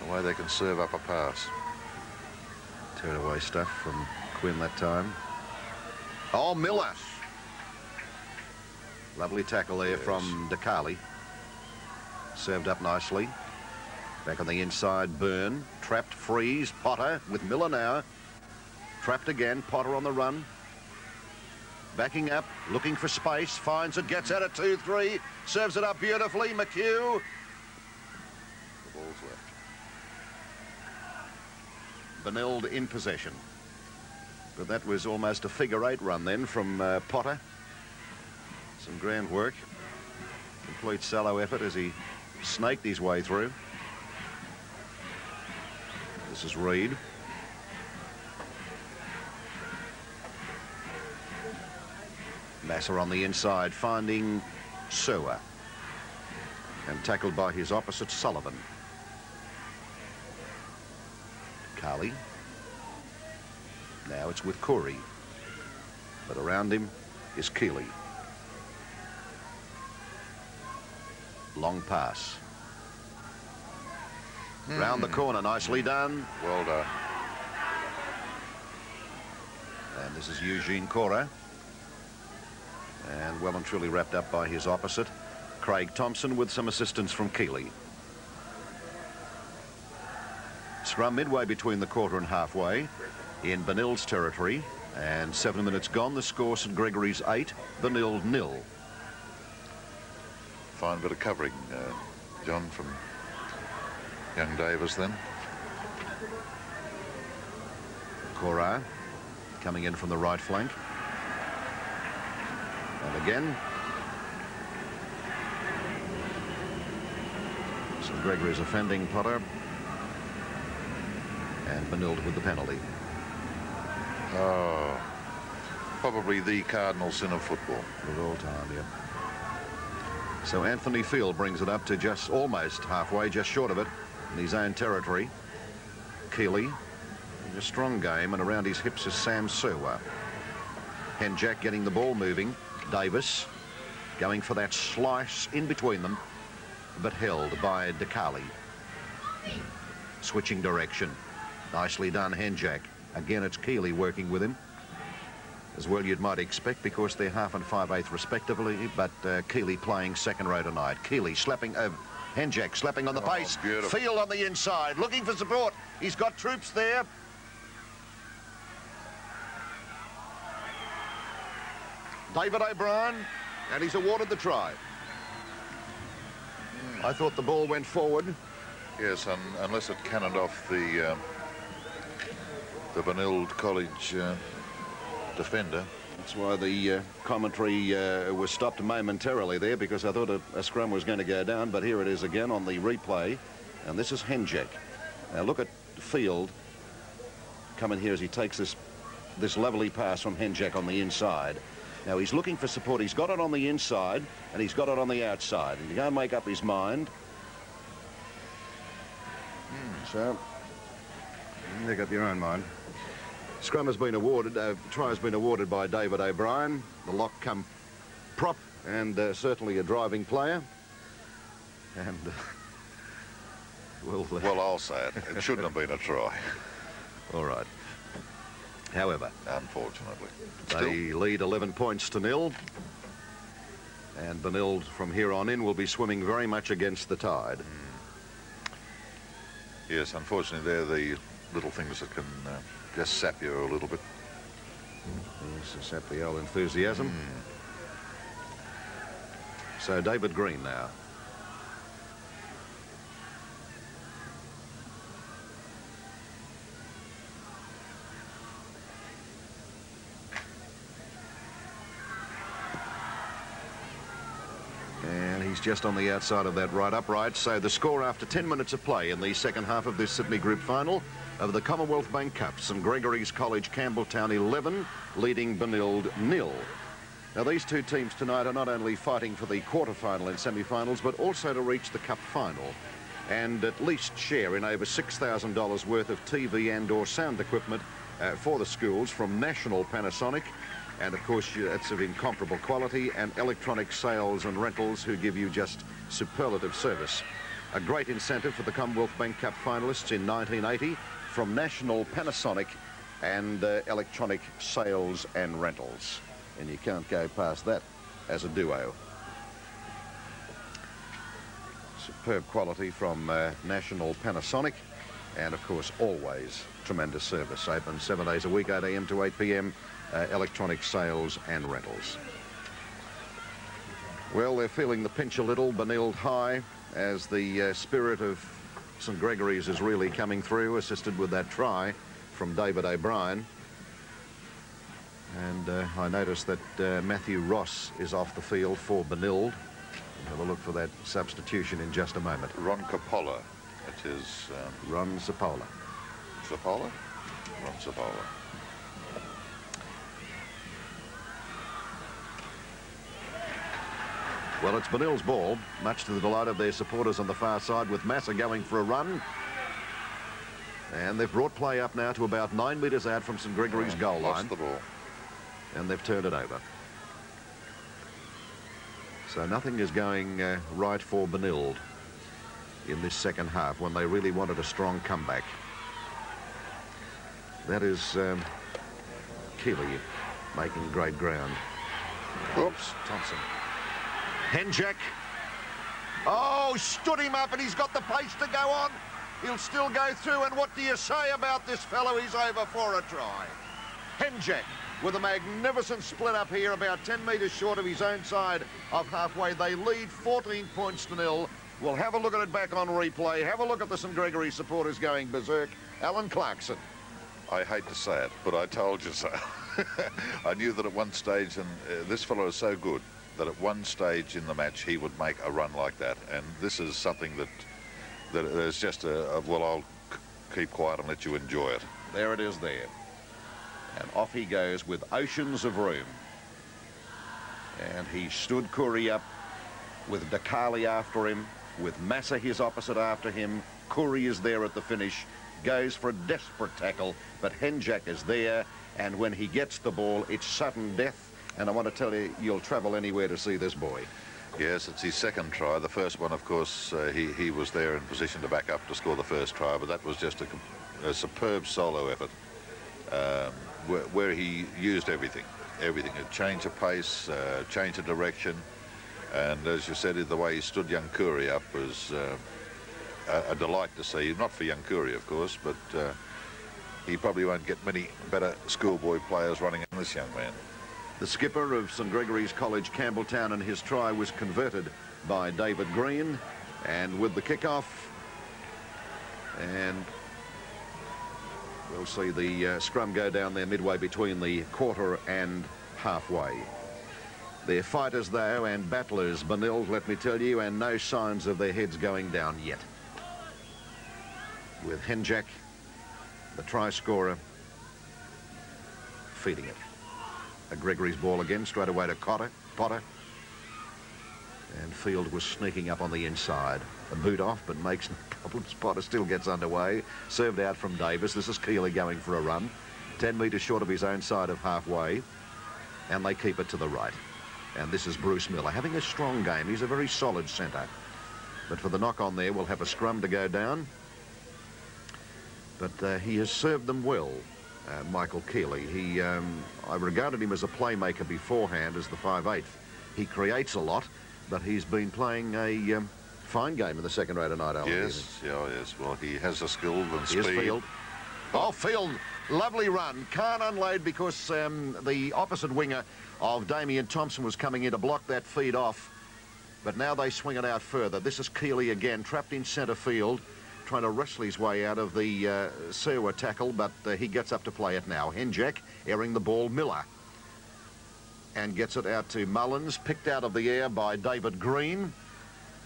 The way they can serve up a pass. Turn away stuff from Quinn that time. Oh, Miller. Lovely tackle there from DeCarli. Served up nicely. Back on the inside, Byrne. Trapped, freeze, Potter with Miller now. Trapped again, Potter on the run. Backing up, looking for space, finds it, gets at it, 2-3. Serves it up beautifully, McHugh. The ball's left. Benilde in possession. But that was almost a figure-8 run then from Potter. Some grand work. Complete solo effort as he snaked his way through. This is Reed. Masser on the inside, finding Sewer. And tackled by his opposite, Sullivan. Carley. Now it's with Corey. But around him is Keeley. Long pass. Round the corner, nicely done. Well done. And this is Eugene Cora. And well and truly wrapped up by his opposite, Craig Thompson, with some assistance from Keeley. Scrum midway between the quarter and halfway in Benilde's territory. And 7 minutes gone. The score, St Gregory's 8, Benilde 0. Fine bit of covering, John, from young Davis then. Cora coming in from the right flank. And again, St Gregory's offending Potter. And Benilde with the penalty. Oh, probably the cardinal sin of football. Of all time, yeah. So Anthony Field brings it up to just almost halfway, just short of it, in his own territory. Keeley, a strong game, and around his hips is Sam Sewer. Henjack getting the ball moving. Davis going for that slice in between them, but held by DeCarli. Switching direction. Nicely done, Henjack. Again, it's Keeley working with him. As well you'd might expect, because they're 1/2 and 5/8 respectively, but Keeley playing second row tonight. Keeley slapping over. Henjack slapping on the pace. Beautiful. Field on the inside, looking for support. He's got troops there. David O'Brien, and he's awarded the try. I thought the ball went forward. Yes, unless it cannoned off the Benilde College defender. That's why the commentary was stopped momentarily there, because I thought a scrum was going to go down, but here it is again on the replay, and this is Henjack. Now look at Field coming here as he takes this lovely pass from Henjack on the inside. Now he's looking for support. He's got it on the inside and he's got it on the outside, and you can't make up his mind. So make up your own mind. Scrum has been awarded, try has been awarded by David O'Brien. The lock come prop, and certainly a driving player. And well, I'll say it. It shouldn't have been a try. All right. However, unfortunately, they lead 11 points to 0. And Benilde from here on in will be swimming very much against the tide. Yes, unfortunately, they're the little things that can just sap you a little bit. Yes, sap the old enthusiasm. So David Green now. And he's just on the outside of that right upright. So the score after 10 minutes of play in the second half of this Sydney Group final of the Commonwealth Bank Cup. St Gregory's College Campbelltown 11, leading Benilde 0. Now these two teams tonight are not only fighting for the quarter-final and semi-finals, but also to reach the cup final and at least share in over $6,000 worth of TV and or sound equipment for the schools from National Panasonic. And of course, it's of incomparable quality, and Electronic Sales and Rentals, who give you just superlative service. A great incentive for the Commonwealth Bank Cup finalists in 1980 from National Panasonic and Electronic Sales and Rentals. And you can't go past that as a duo. Superb quality from National Panasonic, and of course always tremendous service. Open 7 days a week, 8 a.m. to 8 p.m. Electronic Sales and Rentals. Well, they're feeling the pinch a little, Benilde High, as the spirit of St Gregory's is really coming through, assisted with that try from David O'Brien. And I noticed that Matthew Ross is off the field for Benilde. We'll have a look for that substitution in just a moment. Ron Coppola. It is... Ron Zapola. Zapola? Ron Zapola. Well, it's Benilde's ball, much to the delight of their supporters on the far side, with Massa going for a run. And they've brought play up now to about 9 metres out from St Gregory's goal line. Lost the ball. And they've turned it over. So nothing is going right for Benilde in this second half when they really wanted a strong comeback. That is Keeley making great ground. Oops. Thompson. Henjek. Oh, stood him up and he's got the pace to go on. He'll still go through, and what do you say about this fellow? He's over for a try. Henjek with a magnificent split up here, about 10 metres short of his own side of halfway. They lead 14 points to 0. We'll have a look at it back on replay. Have a look at the St Gregory supporters going berserk. Alan Clarkson. I hate to say it, but I told you so. I knew that at one stage, and this fellow is so good, that at one stage in the match he would make a run like that. And this is something that there's just well, I'll keep quiet and let you enjoy it. There it is there. And off he goes with oceans of room. And he stood Curry up with Dakali after him, with Massa his opposite after him. Curry is there at the finish, goes for a desperate tackle, but Henjek is there, and when he gets the ball, it's sudden death. And I want to tell you, you'll travel anywhere to see this boy. Yes, it's his second try. The first one, of course, he was there in position to back up to score the first try, but that was just a superb solo effort where he used everything, a change of pace, change of direction, and as you said, the way he stood young Curry up was a delight to see. Not for young Curry, of course, but he probably won't get many better schoolboy players running in this young man. The skipper of St Gregory's College, Campbelltown, and his try was converted by David Green. And with the kickoff, and we'll see the scrum go down there midway between the quarter and halfway. They're fighters, though, and battlers, Benilde, let me tell you, and no signs of their heads going down yet. With Henjek, the try scorer, feeding it. Gregory's ball again, straight away to Potter. And Field was sneaking up on the inside. A boot off, but makes no problems. Potter still gets underway. Served out from Davis. This is Keeley going for a run. 10 metres short of his own side of halfway. And they keep it to the right. And this is Bruce Miller having a strong game. He's a very solid centre. But for the knock on there, we'll have a scrum to go down. But he has served them well. Michael Keeley. I regarded him as a playmaker beforehand as the 5/8. He creates a lot, but he's been playing a fine game in the second row tonight, Alan. Yes, yeah, yes. Well, he has the skill and speed. Here's Field. Oh, Field, lovely run. Can't unload because the opposite winger of Damien Thompson was coming in to block that feed off. But now they swing it out further. This is Keeley again, trapped in centre field, trying to wrestle his way out of the Sewa tackle, but he gets up to play it now. Henjek airing the ball, Miller. And gets it out to Mullins, picked out of the air by David Green.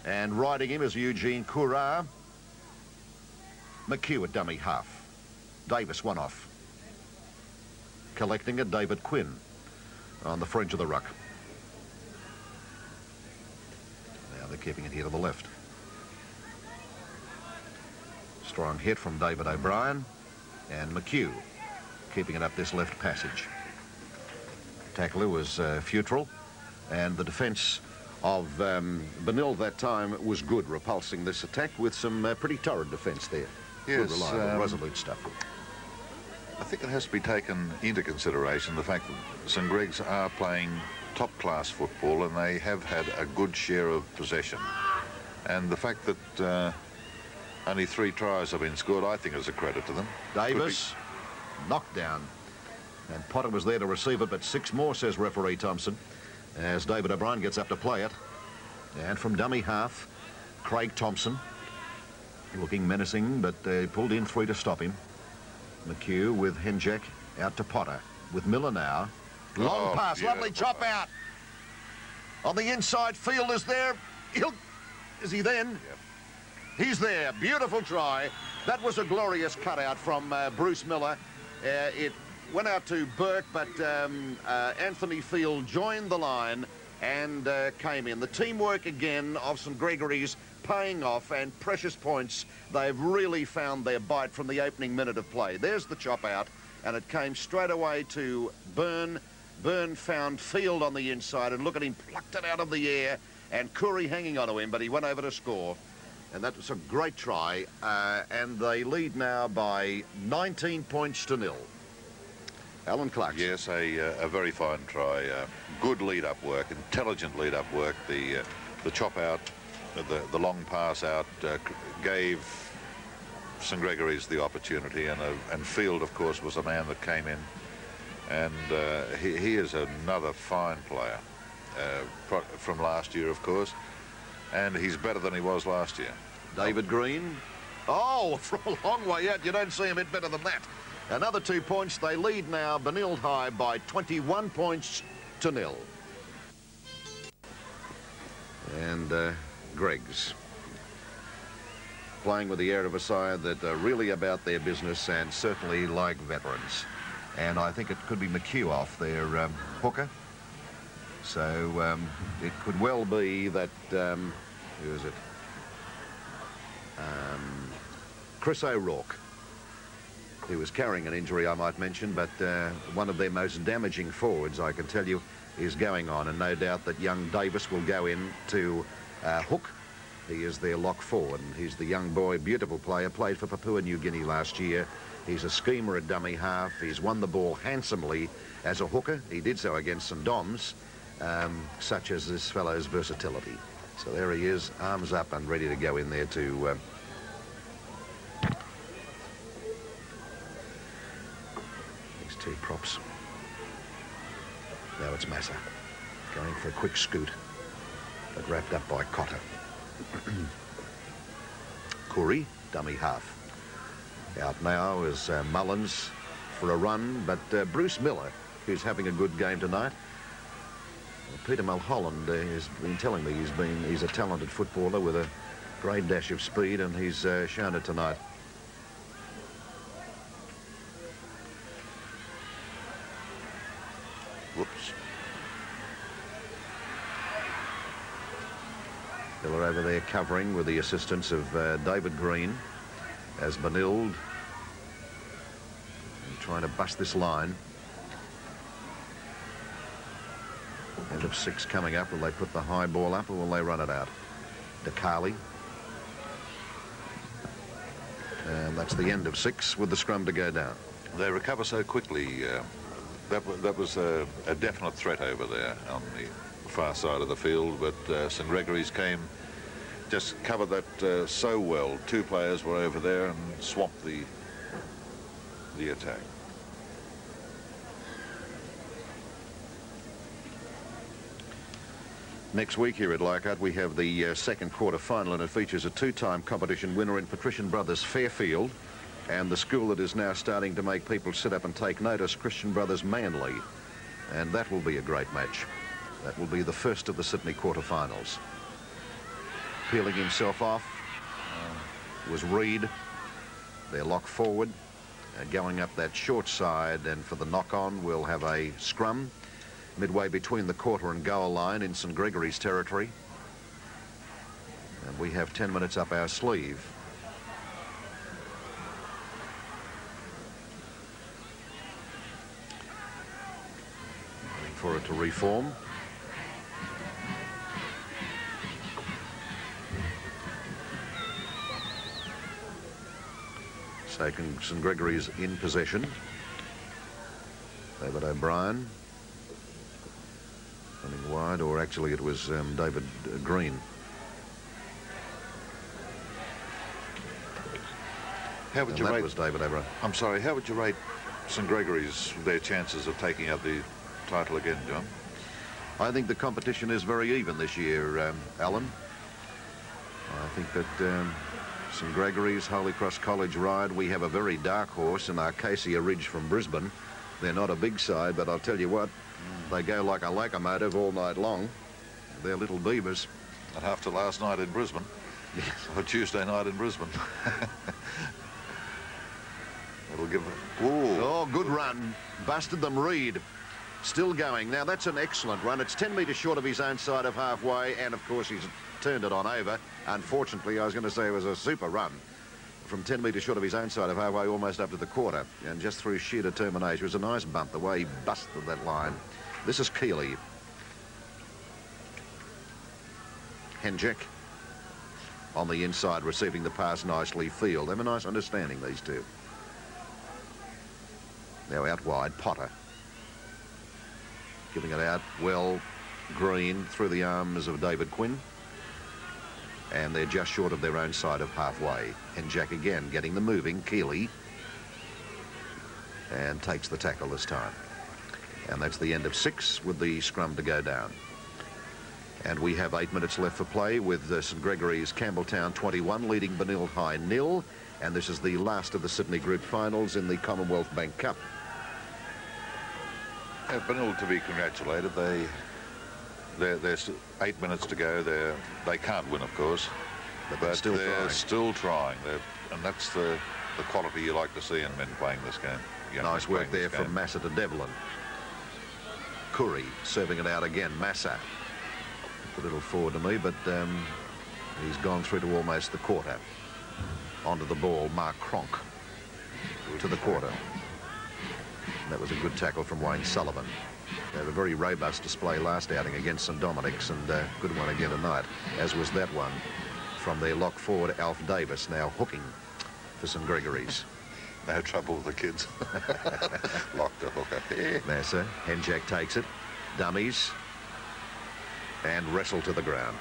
And riding him is Eugene Courard. McHugh at dummy half. Davis one off. Collecting it, David Quinn on the fringe of the ruck. Now they're keeping it here to the left. Strong hit from David O'Brien, and McHugh keeping it up this left passage. Tackler was Futrell, and the defence of Benilde that time was good, repulsing this attack with some pretty torrid defence there. Yes, good, reliable, resolute stuff. I think it has to be taken into consideration the fact that St Greg's are playing top-class football, and they have had a good share of possession. And the fact that only 3 tries have been scored, I think, is a credit to them. Davis, knocked down. And Potter was there to receive it, but 6 more, says referee Thompson, as David O'Brien gets up to play it. And from dummy half, Craig Thompson, looking menacing, but pulled in 3 to stop him. McHugh with Henjek out to Potter, with Miller now. Long pass, lovely beautiful chop out. On the inside, Fielder's there. Is he then? Yep. He's there. Beautiful try. That was a glorious cutout from Bruce Miller. It went out to Burke, but Anthony Field joined the line and came in. The teamwork again of St Gregory's paying off, and precious points. They've really found their bite from the opening minute of play. There's the chop out, and it came straight away to Byrne. Byrne found Field on the inside, and look at him, plucked it out of the air, and Curry hanging on to him, but he went over to score. And that was a great try, and they lead now by 19 points to 0. Alan Clark. Yes, a very fine try. Good lead-up work, intelligent lead-up work. The chop out, the long pass out gave St Gregory's the opportunity, and Field, of course, was the man that came in. And he is another fine player from last year, of course. And he's better than he was last year. David Green. Oh, from a long way out. You don't see him a bit better than that. Another 2 points. They lead now Benilde High by 21 points to 0. And Greg's playing with the air of a side that are really about their business and certainly like veterans. And I think it could be McHugh off their hooker. So it could well be that, who is it? Chris O'Rourke, who was carrying an injury, I might mention, but one of their most damaging forwards, I can tell you, is going on. And no doubt that young Davis will go in to hook. He is their lock forward, and he's the young boy, beautiful player, played for Papua New Guinea last year. He's a schemer at dummy half. He's won the ball handsomely as a hooker. He did so against St Dom's, such as this fellow's versatility. So there he is, arms up and ready to go in there to... these two props. Now it's Massa, going for a quick scoot, but wrapped up by Cotter. Curry, dummy half. Out now is Mullins for a run, but Bruce Miller, who's having a good game tonight. Well, Peter Mulholland has been telling me he's a talented footballer with a great dash of speed, and he's shown it tonight. Whoops. Miller over there covering with the assistance of David Green as Benilde trying to bust this line. End of 6 coming up. Will they put the high ball up or will they run it out? DeCarley. And that's the end of 6 with the scrum to go down. They recover so quickly. That was a definite threat over there on the far side of the field, but St Gregory's just covered that so well. 2 players were over there and swamped the attack. Next week here at Leichhardt, we have the second quarter final, and it features a 2-time competition winner in Patrician Brothers Fairfield and the school that is now starting to make people sit up and take notice, Christian Brothers Manly. And that will be a great match. That will be the first of the Sydney quarterfinals. Peeling himself off was Reed, their lock forward, going up that short side, and for the knock-on we'll have a scrum midway between the quarter and goal line in St Gregory's territory. And we have 10 minutes up our sleeve. Waiting for it to reform. St Gregory's in possession. David O'Brien running wide, or actually it was David Green. How would you rate? That was David O'Brien. I'm sorry. How would you rate St Gregory's, their chances of taking out the title again, John? I think the competition is very even this year, Alan. I think that St Gregory's, Holy Cross College ride, we have a very dark horse in Arcacia Ridge from Brisbane. They're not a big side, but I'll tell you what, They go like a locomotive all night long. They're little beavers. And after last night in Brisbane, or Tuesday night in Brisbane. It'll give it. Ooh. Oh, good run. Busted them, Reed. Still going. Now, that's an excellent run. It's 10 metres short of his own side of halfway, and, of course, he's turned it on over. Unfortunately, I was going to say it was a super run. From 10 metres short of his own side of halfway, almost up to the quarter. And just through sheer determination. It was a nice bump, the way he busted that line. This is Keeley. Henjek on the inside, receiving the pass nicely. Field. They have a nice understanding, these two. Now out wide, Potter. Giving it out well, Green through the arms of David Quinn. And they're just short of their own side of halfway. Henjek again getting the moving, Keeley. And takes the tackle this time. And that's the end of 6 with the scrum to go down. And we have 8 minutes left for play with St Gregory's Campbelltown 21 leading Benilde High 0. And this is the last of the Sydney Group finals in the Commonwealth Bank Cup. Yeah, Benilde to be congratulated. There's 8 minutes to go. They can't win, of course, But but still they're trying. still trying. And that's the quality you like to see in men playing this game. Young men Nice work playing there this from game. Massa to Devlin. Curry serving it out again. Massa. A little forward to me, but he's gone through to almost the quarter. Onto the ball, Mark Cronk to the quarter. And that was a good tackle from Wayne Sullivan. They had a very robust display last outing against St Dominic's, and good one again tonight, as was that one from their lock forward, Alf Davis, now hooking for St Gregory's. No trouble with the kids. Locked the hooker. Yeah. Massa, Henjek takes it, dummies, and wrestle to the ground.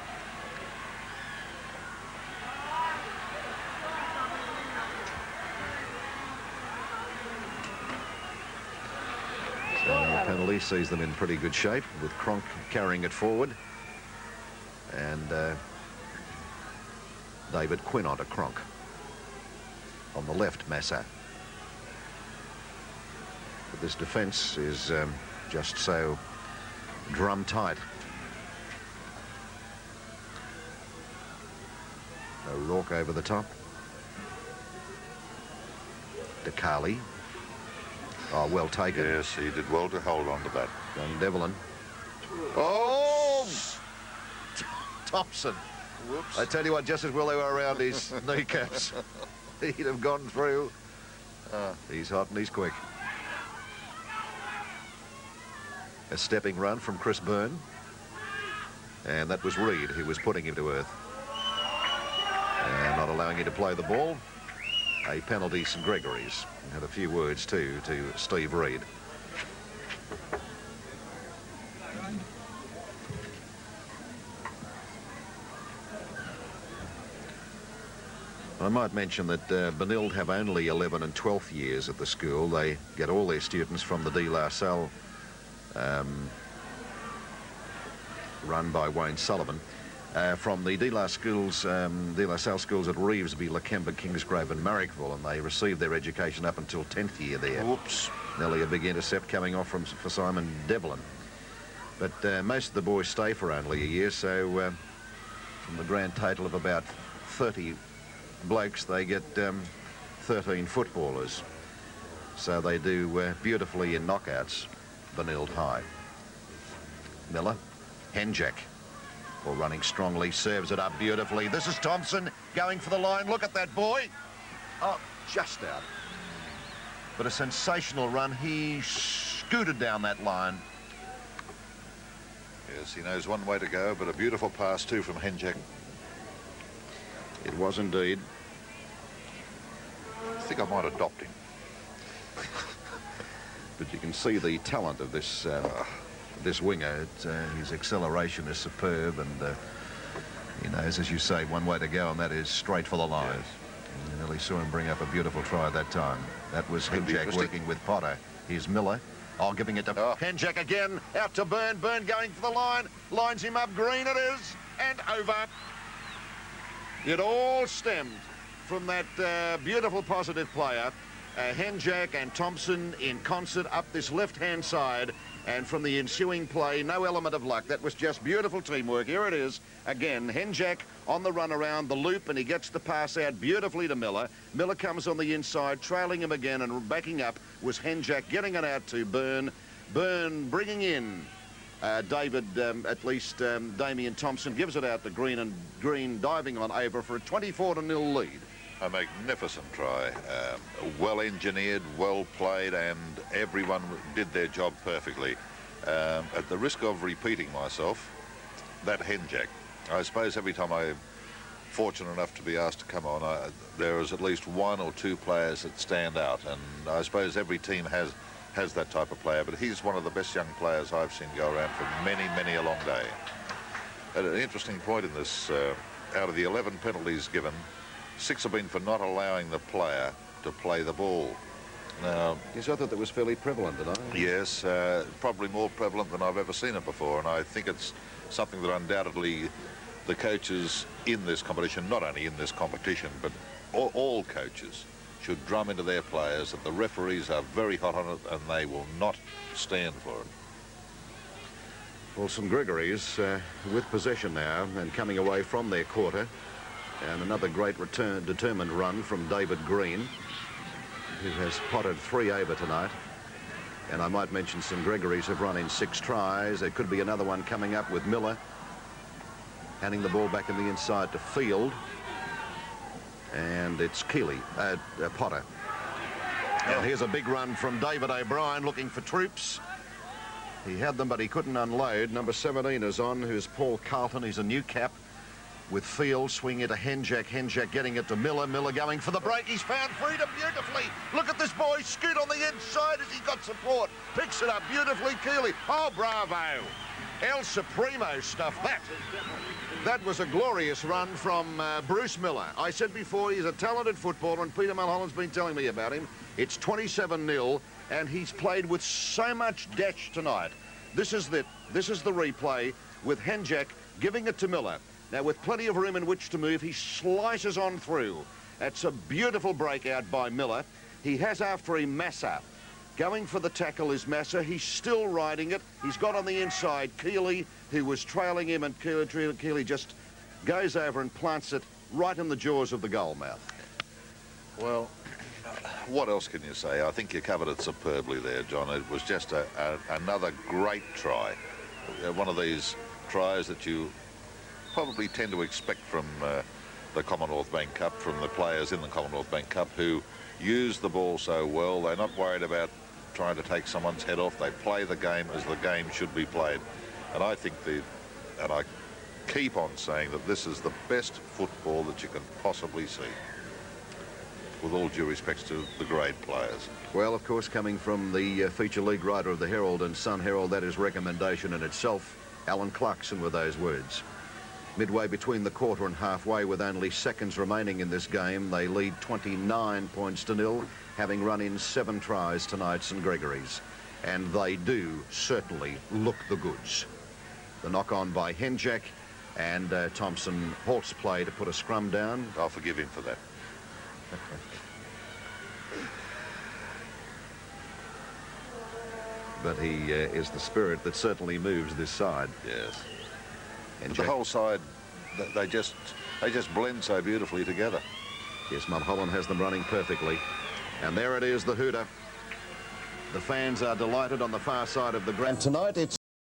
So the penalty sees them in pretty good shape, with Cronk carrying it forward, and David Quinn onto Cronk. On the left, Massa. But this defence is just so drum tight. O'Rourke over the top. DeCarly. Oh, well taken. Yes, he did well to hold on to that. Young Devlin. Oh! Thompson. Whoops. I tell you what, just as well they were around his kneecaps, he'd have gone through. He's hot and he's quick. A stepping run from Chris Byrne. And that was Reed who was putting him to earth. And not allowing him to play the ball. A penalty, St Gregory's. Had a few words too to Steve Reed. I might mention that Benilde have only 11th and 12th years at the school. They get all their students from the De La Salle, run by Wayne Sullivan. From the De La Salle schools at Revesby, Lakemba, Kingsgrove and Marrickville, and they received their education up until 10th year there. Whoops. Nearly a big intercept coming off for Simon Devlin. But most of the boys stay for only a year, so from the grand total of about 30 blokes, they get 13 footballers. So they do beautifully in knockouts, Benilde High. Miller, Henjek. Or running strongly, serves it up beautifully. This is Thompson going for the line. Look at that boy. Oh, just out. But a sensational run. He scooted down that line. Yes, he knows one way to go, but a beautiful pass too from Henjek. It was indeed. I think I might adopt him. But you can see the talent of this this winger. His acceleration is superb, and he knows, as you say, one way to go, and that is straight for the line. Yes. You nearly saw him bring up a beautiful try that time. That was Henjek working with Potter. Here's Miller. Oh, giving it to Henjek again. Out to Byrne. Byrne going for the line. Lines him up. Green it is. And over. It all stemmed from that beautiful positive player Henjack and Thompson in concert up this left-hand side, and from the ensuing play, no element of luck. That was just beautiful teamwork. Here it is again. Henjack on the run around the loop, and he gets the pass out beautifully to Miller. Miller comes on the inside, trailing him again, and backing up was Henjack, getting it out to Byrne. Byrne bringing in Damien Thompson, gives it out to Green, and Green diving on over for a 24-0 lead. A magnificent try, well engineered, well played, and everyone did their job perfectly. At the risk of repeating myself, that Henjack, I suppose every time I'm fortunate enough to be asked to come on, there is at least one or two players that stand out, and I suppose every team has that type of player, but he's one of the best young players I've seen go around for many, many a long day. At an interesting point in this, out of the 11 penalties given, 6 have been for not allowing the player to play the ball. Now, yes, I thought that was fairly prevalent, did I? Yes, probably more prevalent than I've ever seen it before, and I think it's something that undoubtedly the coaches in this competition, not only in this competition, but all coaches should drum into their players that the referees are very hot on it and they will not stand for it. Well, St Gregory's with possession now and coming away from their quarter. And another great determined run from David Green, who has potted 3 over tonight. And I might mention St Gregory's have run in 6 tries. There could be another one coming up with Miller handing the ball back in the inside to Field. And it's Potter. And here's a big run from David O'Brien looking for troops. He had them, but he couldn't unload. Number 17 is on, who's Paul Carlton. He's a new cap. With Field swinging it to Henjack. Henjack getting it to Miller. Miller going for the break. He's found freedom beautifully. Look at this boy scoot on the inside as he got support. Picks it up beautifully. Keeley. Oh, bravo. El Supremo stuff that. That was a glorious run from Bruce Miller. I said before, he's a talented footballer, and Peter Mulholland's been telling me about him. It's 27-0, and he's played with so much dash tonight. This is the replay with Henjack giving it to Miller. Now, with plenty of room in which to move, he slices on through. That's a beautiful breakout by Miller. He has after him Massa. Going for the tackle is Massa. He's still riding it. He's got on the inside Keeley, who was trailing him, and Keeley just goes over and plants it right in the jaws of the goal mouth. Well, what else can you say? I think you covered it superbly there, John. It was just another great try. One of these tries that you probably tend to expect from the Commonwealth Bank Cup, from the players in the Commonwealth Bank Cup who use the ball so well. They're not worried about trying to take someone's head off. They play the game as the game should be played. And I think and I keep on saying that this is the best football that you can possibly see, with all due respects to the grade players. Well, of course, coming from the feature league writer of the Herald and Sun Herald, that is recommendation in itself. Alan Clarkson with those words. Midway between the quarter and halfway, with only seconds remaining in this game, they lead 29 points to 0, having run in 7 tries tonight, St Gregory's. And they do certainly look the goods. The knock-on by Henjack, and Thompson halts play to put a scrum down. I'll forgive him for that. But he is the spirit that certainly moves this side. Yes. The whole side, they just blend so beautifully together. Yes, Mulholland has them running perfectly. And there it is, the hooter. The fans are delighted on the far side of the ground. Tonight it's